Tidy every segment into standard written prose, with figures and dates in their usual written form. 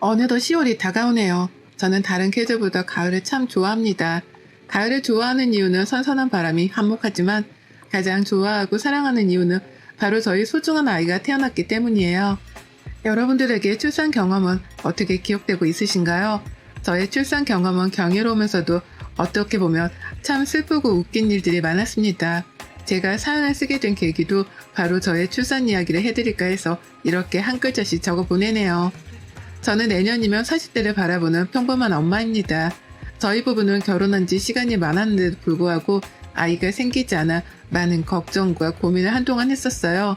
어느덧 10월이 다가오네요. 저는 다른 계절보다 가을을 참 좋아합니다. 가을을 좋아하는 이유는 선선한 바람이 한몫하지만 가장 좋아하고 사랑하는 이유는 바로 저희 소중한 아이가 태어났기 때문이에요. 여러분들에게 출산 경험은 어떻게 기억되고 있으신가요? 저의 출산 경험은 경이로우면서도 어떻게 보면 참 슬프고 웃긴 일들이 많았습니다. 제가 사연을 쓰게 된 계기도 바로 저의 출산 이야기를 해드릴까 해서 이렇게 한 글자씩 적어 보내네요. 저는 내년이면 40대를 바라보는 평범한 엄마입니다. 저희 부부는 결혼한 지 시간이 많았는데도 불구하고 아이가 생기지 않아 많은 걱정과 고민을 한동안 했었어요.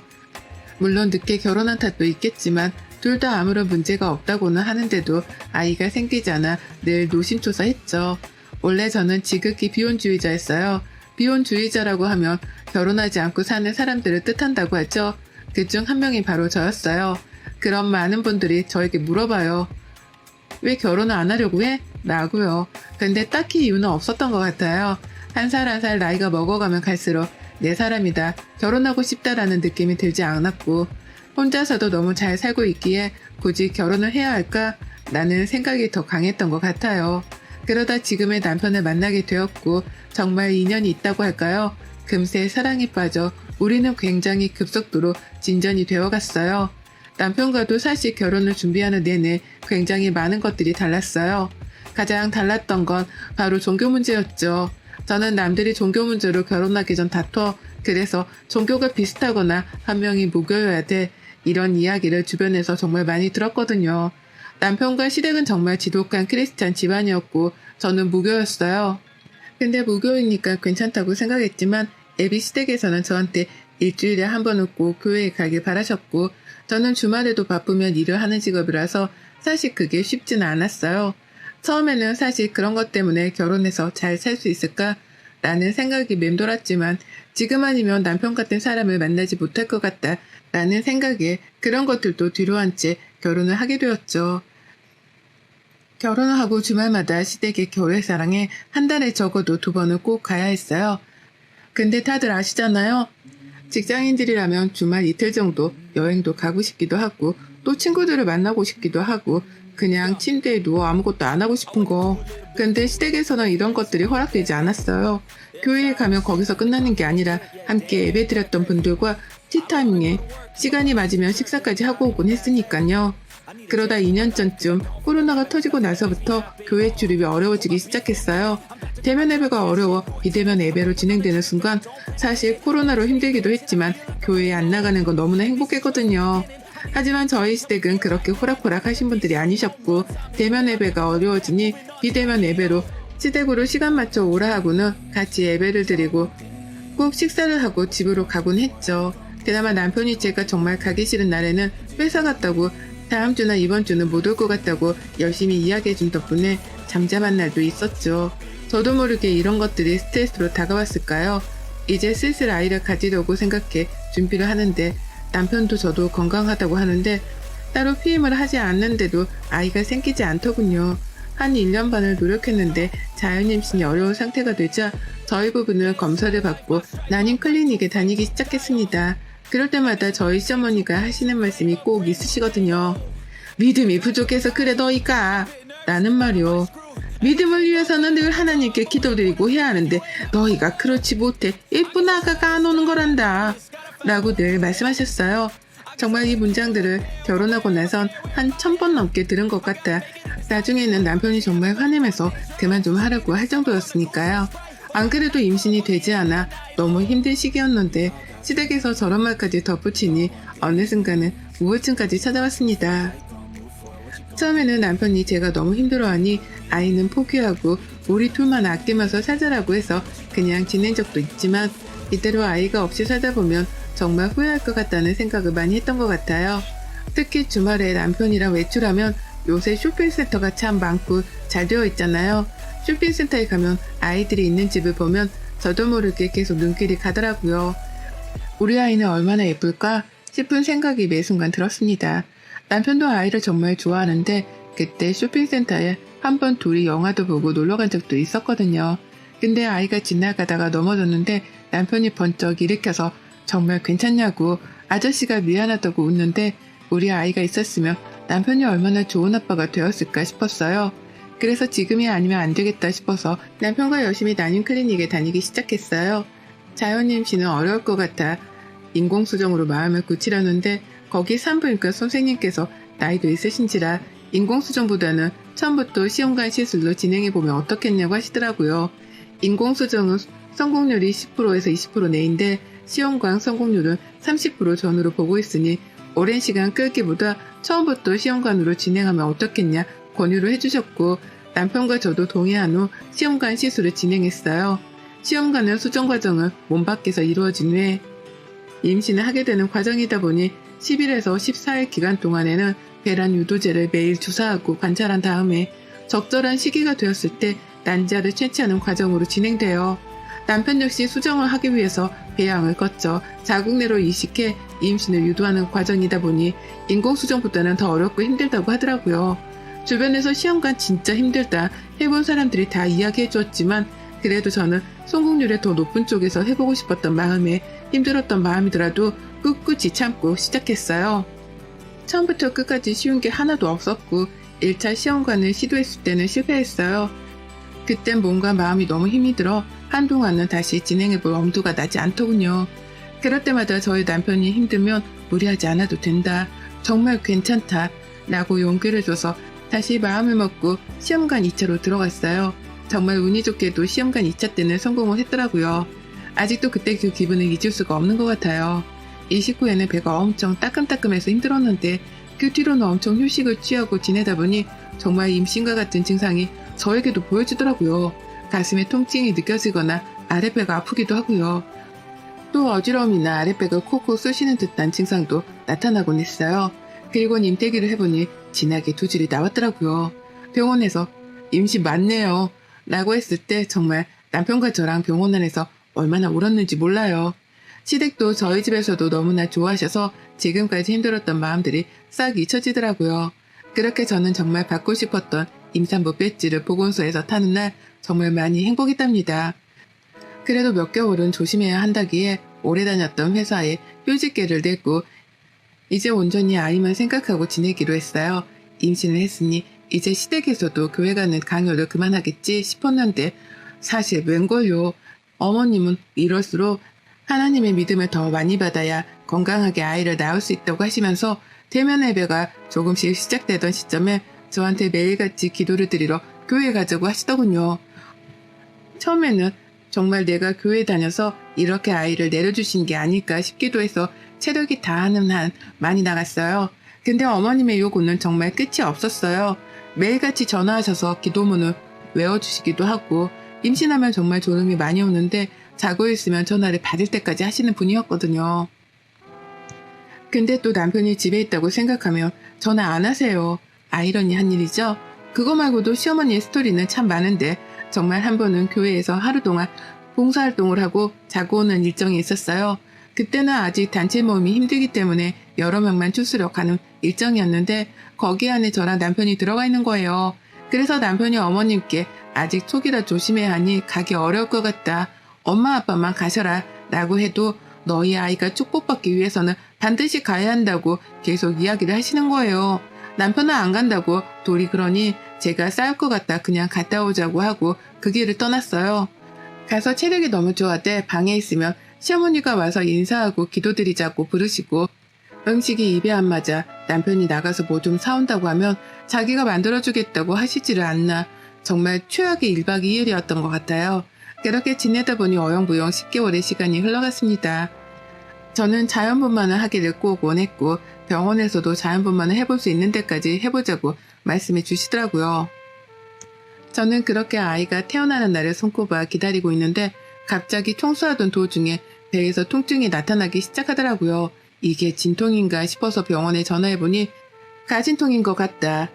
물론 늦게 결혼한 탓도 있겠지만 둘 다 아무런 문제가 없다고는 하는데도 아이가 생기지 않아 늘 노심초사했죠. 원래 저는 지극히 비혼주의자였어요. 비혼주의자라고 하면 결혼하지 않고 사는 사람들을 뜻한다고 하죠. 그중 한 명이 바로 저였어요. 그럼 많은 분들이 저에게 물어봐요. 왜 결혼을 안 하려고 해? 라고요. 근데 딱히 이유는 없었던 것 같아요. 한 살 한 살 나이가 먹어가면 갈수록 내 사람이다, 결혼하고 싶다라는 느낌이 들지 않았고 혼자서도 너무 잘 살고 있기에 굳이 결혼을 해야 할까? 라는 생각이 더 강했던 것 같아요. 그러다 지금의 남편을 만나게 되었고 정말 인연이 있다고 할까요? 금세 사랑에 빠져 우리는 굉장히 급속도로 진전이 되어갔어요. 남편과도 사실 결혼을 준비하는 내내 굉장히 많은 것들이 달랐어요. 가장 달랐던 건 바로 종교 문제였죠. 저는 남들이 종교 문제로 결혼하기 전 다퉈, 그래서 종교가 비슷하거나 한 명이 무교여야 돼, 이런 이야기를 주변에서 정말 많이 들었거든요. 남편과 시댁은 정말 지독한 크리스찬 집안이었고 저는 무교였어요. 근데 무교이니까 괜찮다고 생각했지만 애비 시댁에서는 저한테 일주일에 한 번은 꼭 교회에 가길 바라셨고 저는 주말에도 바쁘면 일을 하는 직업이라서 사실 그게 쉽지는 않았어요. 처음에는 사실 그런 것 때문에 결혼해서 잘 살 수 있을까? 라는 생각이 맴돌았지만 지금 아니면 남편 같은 사람을 만나지 못할 것 같다 라는 생각에 그런 것들도 뒤로 한 채 결혼을 하게 되었죠. 결혼을 하고 주말마다 시댁의 교회사랑에 한 달에 적어도 2번은 꼭 가야 했어요. 근데 다들 아시잖아요. 직장인들이라면 주말 이틀 정도 여행도 가고 싶기도 하고 또 친구들을 만나고 싶기도 하고 그냥 침대에 누워 아무것도 안 하고 싶은 거. 근데 시댁에서는 이런 것들이 허락되지 않았어요. 교회에 가면 거기서 끝나는 게 아니라 함께 예배드렸던 분들과 티타임에 시간이 맞으면 식사까지 하고 오곤 했으니까요. 그러다 2년 전쯤 코로나가 터지고 나서부터 교회 출입이 어려워지기 시작했어요. 대면 예배가 어려워 비대면 예배로 진행되는 순간 사실 코로나로 힘들기도 했지만 교회에 안 나가는 건 너무나 행복했거든요. 하지만 저희 시댁은 그렇게 호락호락 하신 분들이 아니셨고 대면 예배가 어려워지니 비대면 예배로 시댁으로 시간 맞춰 오라 하고는 같이 예배를 드리고 꼭 식사를 하고 집으로 가곤 했죠. 그나마 남편이 제가 정말 가기 싫은 날에는 회사 갔다고 다음 주나 이번 주는 못 올 것 같다고 열심히 이야기해준 덕분에 잠잠한 날도 있었죠. 저도 모르게 이런 것들이 스트레스로 다가왔을까요? 이제 슬슬 아이를 가지려고 생각해 준비를 하는데 남편도 저도 건강하다고 하는데 따로 피임을 하지 않는데도 아이가 생기지 않더군요. 한 1년 반을 노력했는데 자연임신이 어려운 상태가 되자 저희 부부는 검사를 받고 난임 클리닉에 다니기 시작했습니다. 그럴 때마다 저희 시어머니가 하시는 말씀이 꼭 있으시거든요. 믿음이 부족해서 그래 너희가 라는 말이요. 믿음을 위해서는 늘 하나님께 기도드리고 해야 하는데 너희가 그렇지 못해 예쁜 아가가 안 오는 거란다 라고 늘 말씀하셨어요. 정말 이 문장들을 결혼하고 나선 한 1000번 넘게 들은 것 같아 나중에는 남편이 정말 화내면서 그만 좀 하라고 할 정도였으니까요. 안 그래도 임신이 되지 않아 너무 힘든 시기였는데 시댁에서 저런 말까지 덧붙이니 어느 순간은 우울증까지 찾아왔습니다. 처음에는 남편이 제가 너무 힘들어하니 아이는 포기하고 우리 둘만 아끼면서 살자라고 해서 그냥 지낸 적도 있지만 이대로 아이가 없이 살다 보면 정말 후회할 것 같다는 생각을 많이 했던 것 같아요. 특히 주말에 남편이랑 외출하면 요새 쇼핑센터가 참 많고 잘 되어 있잖아요. 쇼핑센터에 가면 아이들이 있는 집을 보면 저도 모르게 계속 눈길이 가더라고요. 우리 아이는 얼마나 예쁠까 싶은 생각이 매 순간 들었습니다. 남편도 아이를 정말 좋아하는데 그때 쇼핑센터에 한 번 둘이 영화도 보고 놀러간 적도 있었거든요. 근데 아이가 지나가다가 넘어졌는데 남편이 번쩍 일으켜서 정말 괜찮냐고 아저씨가 미안하다고 웃는데 우리 아이가 있었으면 남편이 얼마나 좋은 아빠가 되었을까 싶었어요. 그래서 지금이 아니면 안 되겠다 싶어서 남편과 열심히 난임 클리닉에 다니기 시작했어요. 자연 임신은 어려울 것 같아 인공수정으로 마음을 굳히려는데 거기 산부인과 선생님께서 나이도 있으신지라 인공수정보다는 처음부터 시험관 시술로 진행해보면 어떻겠냐고 하시더라고요. 인공수정은 성공률이 10%에서 20% 내인데 시험관 성공률은 30% 전후로 보고 있으니 오랜 시간 끌기보다 처음부터 시험관으로 진행하면 어떻겠냐 권유를 해주셨고 남편과 저도 동의한 후 시험관 시술을 진행했어요. 시험관은 수정 과정은 몸 밖에서 이루어진 후에 임신을 하게 되는 과정이다 보니 10일에서 14일 기간 동안에는 배란 유도제를 매일 주사하고 관찰한 다음에 적절한 시기가 되었을 때 난자를 채취하는 과정으로 진행되어 남편 역시 수정을 하기 위해서 배양을 거쳐 자궁 내로 이식해 임신을 유도하는 과정이다 보니 인공수정보다는 더 어렵고 힘들다고 하더라고요. 주변에서 시험관 진짜 힘들다 해본 사람들이 다 이야기해 주었지만 그래도 저는 성공률이 더 높은 쪽에서 해보고 싶었던 마음에 힘들었던 마음이더라도 꿋꿋이 참고 시작했어요. 처음부터 끝까지 쉬운 게 하나도 없었고 1차 시험관을 시도했을 때는 실패했어요. 그땐 몸과 마음이 너무 힘이 들어 한동안은 다시 진행해볼 엄두가 나지 않더군요. 그럴 때마다 저희 남편이 힘들면 무리하지 않아도 된다. 정말 괜찮다. 라고 용기를 줘서 다시 마음을 먹고 시험관 2차로 들어갔어요. 정말 운이 좋게도 시험관 2차 때는 성공을 했더라고요. 아직도 그때 그 기분을 잊을 수가 없는 것 같아요. 이식 후에는 배가 엄청 따끔따끔해서 힘들었는데 그 뒤로는 엄청 휴식을 취하고 지내다 보니 정말 임신과 같은 증상이 저에게도 보여지더라고요. 가슴에 통증이 느껴지거나 아랫배가 아프기도 하고요. 또 어지러움이나 아랫배가 콕콕 쑤시는 듯한 증상도 나타나곤 했어요. 그리고 임태기를 해보니 진하게 두 줄이 나왔더라고요. 병원에서 임신 맞네요 라고 했을 때 정말 남편과 저랑 병원 안에서 얼마나 울었는지 몰라요. 시댁도 저희 집에서도 너무나 좋아하셔서 지금까지 힘들었던 마음들이 싹 잊혀지더라고요. 그렇게 저는 정말 받고 싶었던 임산부 배지를 보건소에서 타는 날 정말 많이 행복했답니다. 그래도 몇 개월은 조심해야 한다기에 오래 다녔던 회사에 휴직계를 냈고 이제 온전히 아이만 생각하고 지내기로 했어요. 임신을 했으니 이제 시댁에서도 교회 가는 강요를 그만하겠지 싶었는데 사실 웬걸요. 어머님은 이럴수록 하나님의 믿음을 더 많이 받아야 건강하게 아이를 낳을 수 있다고 하시면서 대면 예배가 조금씩 시작되던 시점에 저한테 매일같이 기도를 드리러 교회 가자고 하시더군요. 처음에는 정말 내가 교회 다녀서 이렇게 아이를 내려주신 게 아닐까 싶기도 해서 체력이 다하는 한 많이 나갔어요. 근데 어머님의 요구는 정말 끝이 없었어요. 매일같이 전화하셔서 기도문을 외워주시기도 하고 임신하면 정말 졸음이 많이 오는데 자고 있으면 전화를 받을 때까지 하시는 분이었거든요. 근데 또 남편이 집에 있다고 생각하면 전화 안 하세요. 아이러니한 일이죠. 그거 말고도 시어머니의 스토리는 참 많은데 정말 한 번은 교회에서 하루 동안 봉사활동을 하고 자고 오는 일정이 있었어요. 그때는 아직 단체 모임이 힘들기 때문에 여러 명만 추수려 가는 일정이었는데 거기 안에 저랑 남편이 들어가 있는 거예요. 그래서 남편이 어머님께 아직 초기라 조심해야 하니 가기 어려울 것 같다. 엄마 아빠만 가셔라 라고 해도 너희 아이가 축복받기 위해서는 반드시 가야 한다고 계속 이야기를 하시는 거예요. 남편은 안 간다고 돌이 그러니 제가 싸울 것 같다 그냥 갔다 오자고 하고 그 길을 떠났어요. 가서 체력이 너무 좋아대 방에 있으면 시어머니가 와서 인사하고 기도드리자고 부르시고 음식이 입에 안 맞아 남편이 나가서 뭐 좀 사온다고 하면 자기가 만들어주겠다고 하시지를 않나. 정말 최악의 1박 2일이었던 것 같아요. 그렇게 지내다 보니 어영부영 10개월의 시간이 흘러갔습니다. 저는 자연분만을 하기를 꼭 원했고 병원에서도 자연분만을 해볼 수 있는 데까지 해보자고 말씀해 주시더라고요. 저는 그렇게 아이가 태어나는 날을 손꼽아 기다리고 있는데 갑자기 청소하던 도중에 배에서 통증이 나타나기 시작하더라고요. 이게 진통인가 싶어서 병원에 전화해보니 가진통인 것 같다.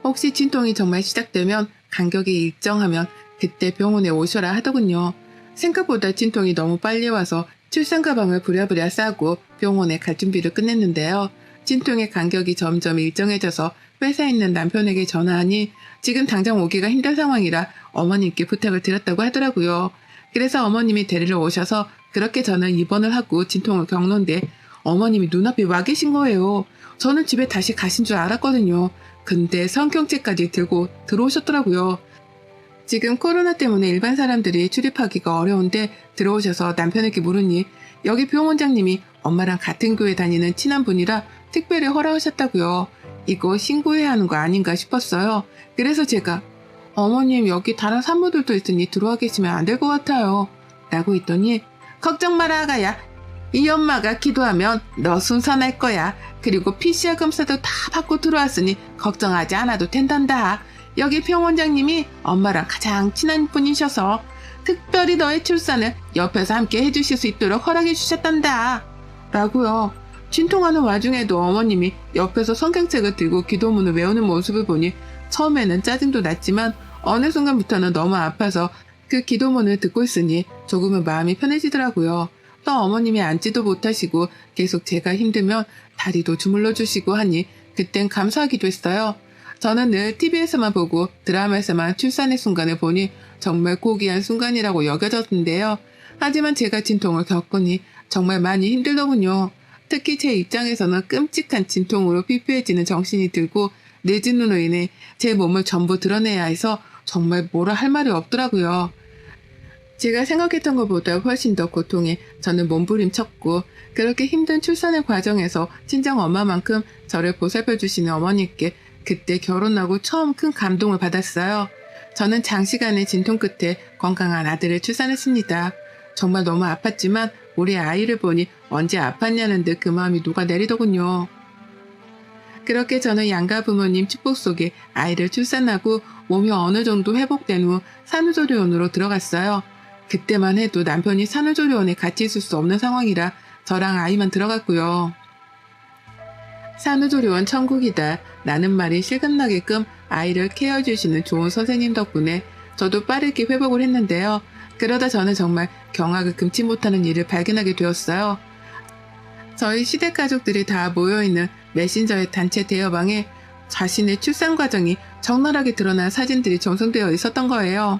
혹시 진통이 정말 시작되면 간격이 일정하면 그때 병원에 오셔라 하더군요. 생각보다 진통이 너무 빨리 와서 출산 가방을 부랴부랴 싸고 병원에 갈 준비를 끝냈는데요. 진통의 간격이 점점 일정해져서 회사에 있는 남편에게 전화하니 지금 당장 오기가 힘든 상황이라 어머님께 부탁을 드렸다고 하더라고요. 그래서 어머님이 데리러 오셔서 그렇게 저는 입원을 하고 진통을 겪는데 어머님이 눈앞에 와 계신 거예요. 저는 집에 다시 가신 줄 알았거든요. 근데 성경책까지 들고 들어오셨더라고요. 지금 코로나 때문에 일반 사람들이 출입하기가 어려운데 들어오셔서 남편에게 물으니 여기 병원장님이 엄마랑 같은 교회 다니는 친한 분이라 특별히 허락하셨다고요. 이거 신고해야 하는 거 아닌가 싶었어요. 그래서 제가 어머님 여기 다른 산모들도 있으니 들어와 계시면 안 될 것 같아요. 라고 했더니 걱정 마라 아가야. 이 엄마가 기도하면 너 순산할 거야. 그리고 PCR 검사도 다 받고 들어왔으니 걱정하지 않아도 된단다. 여기 병원장님이 엄마랑 가장 친한 분이셔서 특별히 너의 출산을 옆에서 함께 해주실 수 있도록 허락해 주셨단다. 라고요. 진통하는 와중에도 어머님이 옆에서 성경책을 들고 기도문을 외우는 모습을 보니 처음에는 짜증도 났지만 어느 순간부터는 너무 아파서 그 기도문을 듣고 있으니 조금은 마음이 편해지더라고요. 또 어머님이 앉지도 못하시고 계속 제가 힘들면 다리도 주물러 주시고 하니 그땐 감사하기도 했어요. 저는 늘 TV에서만 보고 드라마에서만 출산의 순간을 보니 정말 고귀한 순간이라고 여겨졌는데요. 하지만 제가 진통을 겪으니 정말 많이 힘들더군요. 특히 제 입장에서는 끔찍한 진통으로 피폐해지는 정신이 들고 늦은 눈으로 인해 제 몸을 전부 드러내야 해서 정말 뭐라 할 말이 없더라고요. 제가 생각했던 것보다 훨씬 더 고통에 저는 몸부림쳤고 그렇게 힘든 출산의 과정에서 친정 엄마만큼 저를 보살펴 주시는 어머니께 그때 결혼하고 처음 큰 감동을 받았어요. 저는 장시간의 진통 끝에 건강한 아들을 출산했습니다. 정말 너무 아팠지만 우리 아이를 보니 언제 아팠냐는 듯 그 마음이 녹아내리더군요. 그렇게 저는 양가 부모님 축복 속에 아이를 출산하고 몸이 어느 정도 회복된 후 산후조리원으로 들어갔어요. 그때만 해도 남편이 산후조리원에 같이 있을 수 없는 상황이라 저랑 아이만 들어갔고요. 산후조리원 천국이다 라는 말이 실감나게끔 아이를 케어해주시는 좋은 선생님 덕분에 저도 빠르게 회복을 했는데요. 그러다 저는 정말 경악을 금치 못하는 일을 발견하게 되었어요. 저희 시댁 가족들이 다 모여있는 메신저의 단체 대여방에 자신의 출산 과정이 적나라하게 드러난 사진들이 전송되어 있었던 거예요.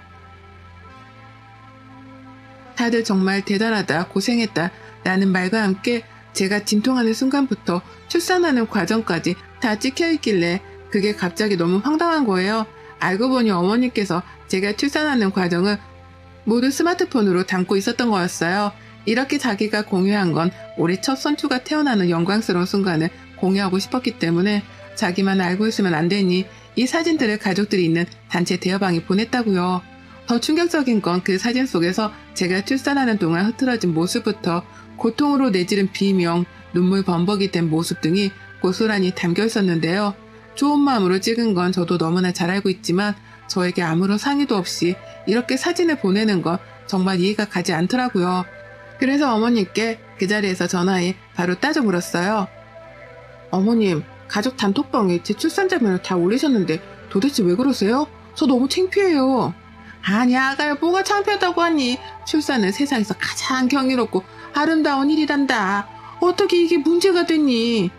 다들 정말 대단하다, 고생했다 라는 말과 함께 제가 진통하는 순간부터 출산하는 과정까지 다 찍혀있길래 그게 갑자기 너무 황당한 거예요. 알고 보니 어머니께서 제가 출산하는 과정을 모두 스마트폰으로 담고 있었던 거였어요. 이렇게 자기가 공유한 건 우리 첫 손주가 태어나는 영광스러운 순간을 공유하고 싶었기 때문에 자기만 알고 있으면 안 되니 이 사진들을 가족들이 있는 단체 대여방에 보냈다고요. 더 충격적인 건 그 사진 속에서 제가 출산하는 동안 흐트러진 모습부터 고통으로 내지른 비명, 눈물 범벅이 된 모습 등이 고스란히 담겨 있었는데요. 좋은 마음으로 찍은 건 저도 너무나 잘 알고 있지만 저에게 아무런 상의도 없이 이렇게 사진을 보내는 건 정말 이해가 가지 않더라고요. 그래서 어머니께 그 자리에서 전화해 바로 따져 물었어요. 어머님, 가족 단톡방에 제 출산 장면을 다 올리셨는데 도대체 왜 그러세요? 저 너무 창피해요. 아니 아가야 뭐가 창피하다고 하니. 출산은 세상에서 가장 경이롭고 아름다운 일이란다. 어떻게 이게 문제가 됐니?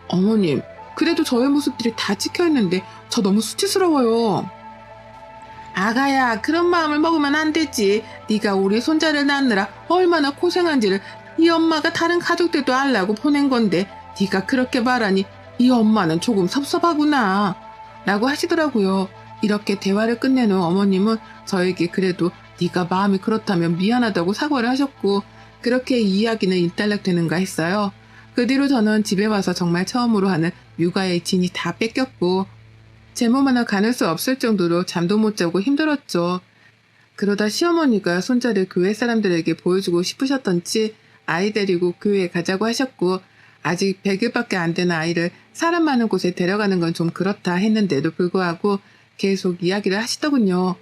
어머님, 그래도 저의 모습들이 다 찍혀있는데 저 너무 수치스러워요. 아가야, 그런 마음을 먹으면 안 되지. 네가 우리 손자를 낳느라 얼마나 고생한지를 이 엄마가 다른 가족들도 알라고 보낸 건데 네가 그렇게 말하니 이 엄마는 조금 섭섭하구나 라고 하시더라고요. 이렇게 대화를 끝낸 후 어머님은 저에게 그래도 네가 마음이 그렇다면 미안하다고 사과를 하셨고 그렇게 이 이야기는 일단락되는가 했어요. 그 뒤로 저는 집에 와서 정말 처음으로 하는 육아의 진이 다 뺏겼고 제 몸 하나 가눌 수 없을 정도로 잠도 못 자고 힘들었죠. 그러다 시어머니가 손자를 교회 사람들에게 보여주고 싶으셨던지 아이 데리고 교회에 가자고 하셨고 아직 100일밖에 안 되는 아이를 사람 많은 곳에 데려가는 건 좀 그렇다 했는데도 불구하고 계속 이야기를 하시더군요.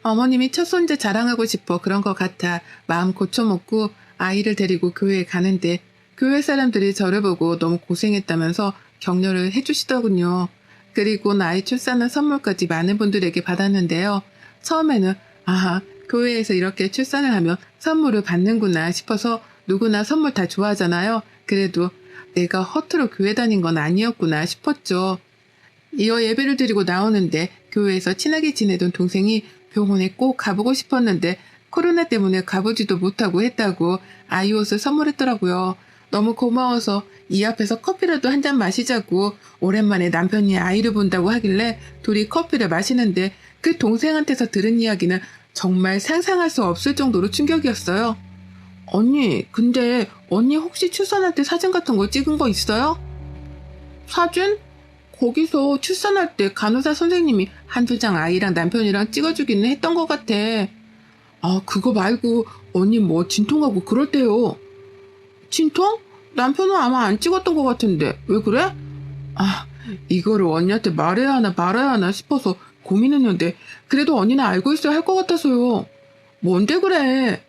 어머님이 첫 손자 자랑하고 싶어 그런 것 같아 마음 고쳐먹고 아이를 데리고 교회에 가는데 교회 사람들이 저를 보고 너무 고생했다면서 격려를 해주시더군요. 그리고 아이 출산한 선물까지 많은 분들에게 받았는데요. 처음에는 교회에서 이렇게 출산을 하면 선물을 받는구나 싶어서 누구나 선물 다 좋아하잖아요. 그래도 내가 허투루 교회 다닌 건 아니었구나 싶었죠. 이어 예배를 드리고 나오는데 교회에서 친하게 지내던 동생이 병원에 꼭 가보고 싶었는데 코로나 때문에 가보지도 못하고 했다고 아이 옷을 선물했더라고요. 너무 고마워서 이 앞에서 커피라도 한 잔 마시자고 오랜만에 남편이 아이를 본다고 하길래 둘이 커피를 마시는데 그 동생한테서 들은 이야기는 정말 상상할 수 없을 정도로 충격이었어요. 언니, 근데 언니 혹시 출산할 때 사진 같은 거 찍은 거 있어요? 사진? 거기서 출산할 때 간호사 선생님이 한두 장 아이랑 남편이랑 찍어주기는 했던 것 같아. 아, 그거 말고 언니 뭐 진통하고 그럴 때요. 진통? 남편은 아마 안 찍었던 것 같은데 왜 그래? 아, 이거를 언니한테 말해야 하나 말아야 하나 싶어서 고민했는데 그래도 언니는 알고 있어야 할 것 같아서요. 뭔데 그래?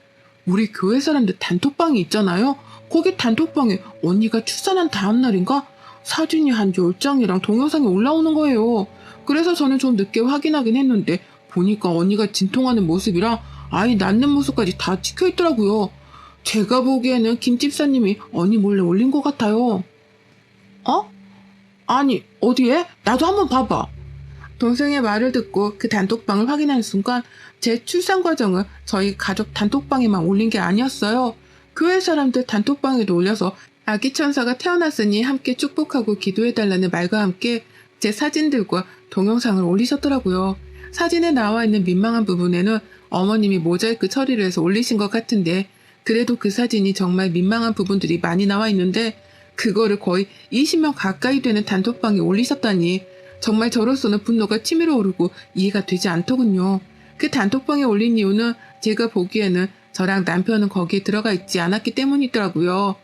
우리 교회 사람들 단톡방이 있잖아요. 거기 단톡방에 언니가 출산한 다음 날인가 사진이 한 10장이랑 동영상이 올라오는 거예요. 그래서 저는 좀 늦게 확인하긴 했는데 보니까 언니가 진통하는 모습이랑 아이 낳는 모습까지 다 찍혀 있더라고요. 제가 보기에는 김 집사님이 언니 몰래 올린 것 같아요. 어? 아니, 어디에? 나도 한번 봐봐. 동생의 말을 듣고 그 단톡방을 확인하는 순간 제 출산 과정을 저희 가족 단톡방에만 올린 게 아니었어요. 교회 사람들 단톡방에도 올려서 아기 천사가 태어났으니 함께 축복하고 기도해달라는 말과 함께 제 사진들과 동영상을 올리셨더라고요. 사진에 나와 있는 민망한 부분에는 어머님이 모자이크 처리를 해서 올리신 것 같은데 그래도 그 사진이 정말 민망한 부분들이 많이 나와 있는데 그거를 거의 20명 가까이 되는 단톡방에 올리셨다니 정말 저로서는 분노가 치밀어 오르고 이해가 되지 않더군요. 그 단톡방에 올린 이유는 제가 보기에는 저랑 남편은 거기에 들어가 있지 않았기 때문이더라고요.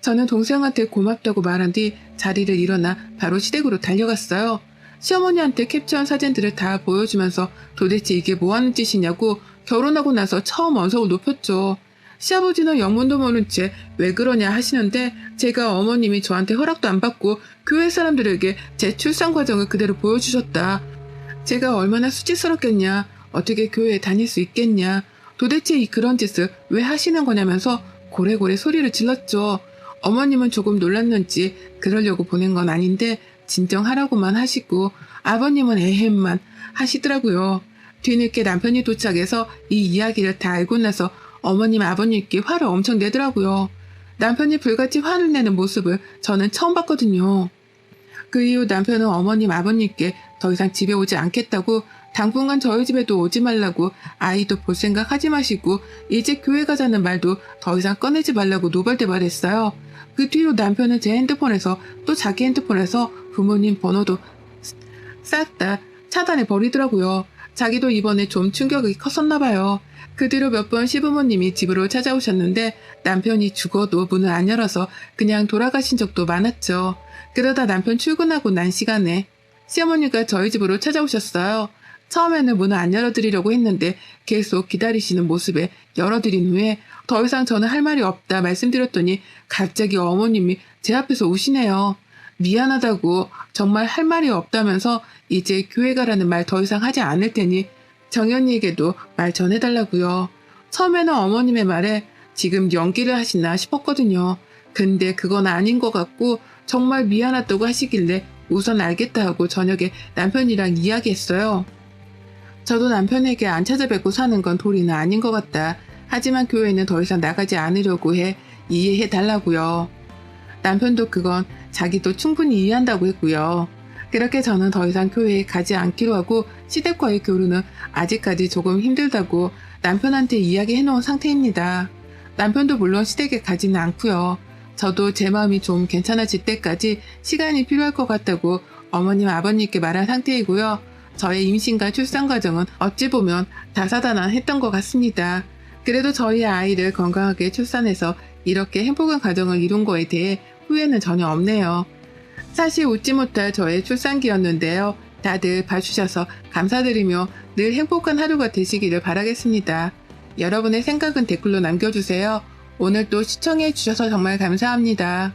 저는 동생한테 고맙다고 말한 뒤 자리를 일어나 바로 시댁으로 달려갔어요. 시어머니한테 캡처한 사진들을 다 보여주면서 도대체 이게 뭐하는 짓이냐고 결혼하고 나서 처음 언성을 높였죠. 시아버지는 영문도 모른 채 왜 그러냐 하시는데 제가 어머님이 저한테 허락도 안 받고 교회 사람들에게 제 출산 과정을 그대로 보여주셨다. 제가 얼마나 수치스럽겠냐. 어떻게 교회에 다닐 수 있겠냐. 도대체 그런 짓을 왜 하시는 거냐면서 고래고래 소리를 질렀죠. 어머님은 조금 놀랐는지 그러려고 보낸 건 아닌데 진정하라고만 하시고 아버님은 에헴만 하시더라고요. 뒤늦게 남편이 도착해서 이 이야기를 다 알고 나서 어머님 아버님께 화를 엄청 내더라고요. 남편이 불같이 화를 내는 모습을 저는 처음 봤거든요. 그 이후 남편은 어머님 아버님께 더 이상 집에 오지 않겠다고 당분간 저희 집에도 오지 말라고 아이도 볼 생각 하지 마시고 이제 교회 가자는 말도 더 이상 꺼내지 말라고 노발대발했어요. 그 뒤로 남편은 제 핸드폰에서 또 자기 핸드폰에서 부모님 번호도 싹 다 차단해 버리더라고요. 자기도 이번에 좀 충격이 컸었나 봐요. 그 뒤로 몇 번 시부모님이 집으로 찾아오셨는데 남편이 죽어도 문을 안 열어서 그냥 돌아가신 적도 많았죠. 그러다 남편 출근하고 난 시간에 시어머니가 저희 집으로 찾아오셨어요. 처음에는 문을 안 열어드리려고 했는데 계속 기다리시는 모습에 열어드린 후에 더 이상 저는 할 말이 없다 말씀드렸더니 갑자기 어머님이 제 앞에서 우시네요. 미안하다고 정말 할 말이 없다면서 이제 교회 가라는 말 더 이상 하지 않을 테니 정연이에게도 말 전해달라고요. 처음에는 어머님의 말에 지금 연기를 하시나 싶었거든요. 근데 그건 아닌 것 같고 정말 미안하다고 하시길래 우선 알겠다 하고 저녁에 남편이랑 이야기했어요. 저도 남편에게 안 찾아뵙고 사는 건 도리는 아닌 것 같다. 하지만 교회는 더 이상 나가지 않으려고 해 이해해달라고요. 남편도 그건 자기도 충분히 이해한다고 했고요. 그렇게 저는 더 이상 교회에 가지 않기로 하고 시댁과의 교류는 아직까지 조금 힘들다고 남편한테 이야기해놓은 상태입니다. 남편도 물론 시댁에 가지는 않고요. 저도 제 마음이 좀 괜찮아질 때까지 시간이 필요할 것 같다고 어머님 아버님께 말한 상태이고요. 저의 임신과 출산 과정은 어찌 보면 다사다난했던 것 같습니다. 그래도 저희 아이를 건강하게 출산해서 이렇게 행복한 가정을 이룬 거에 대해 후회는 전혀 없네요. 사실 웃지 못할 저의 출산기였는데요. 다들 봐주셔서 감사드리며 늘 행복한 하루가 되시기를 바라겠습니다. 여러분의 생각은 댓글로 남겨주세요. 오늘 또 시청해주셔서 정말 감사합니다.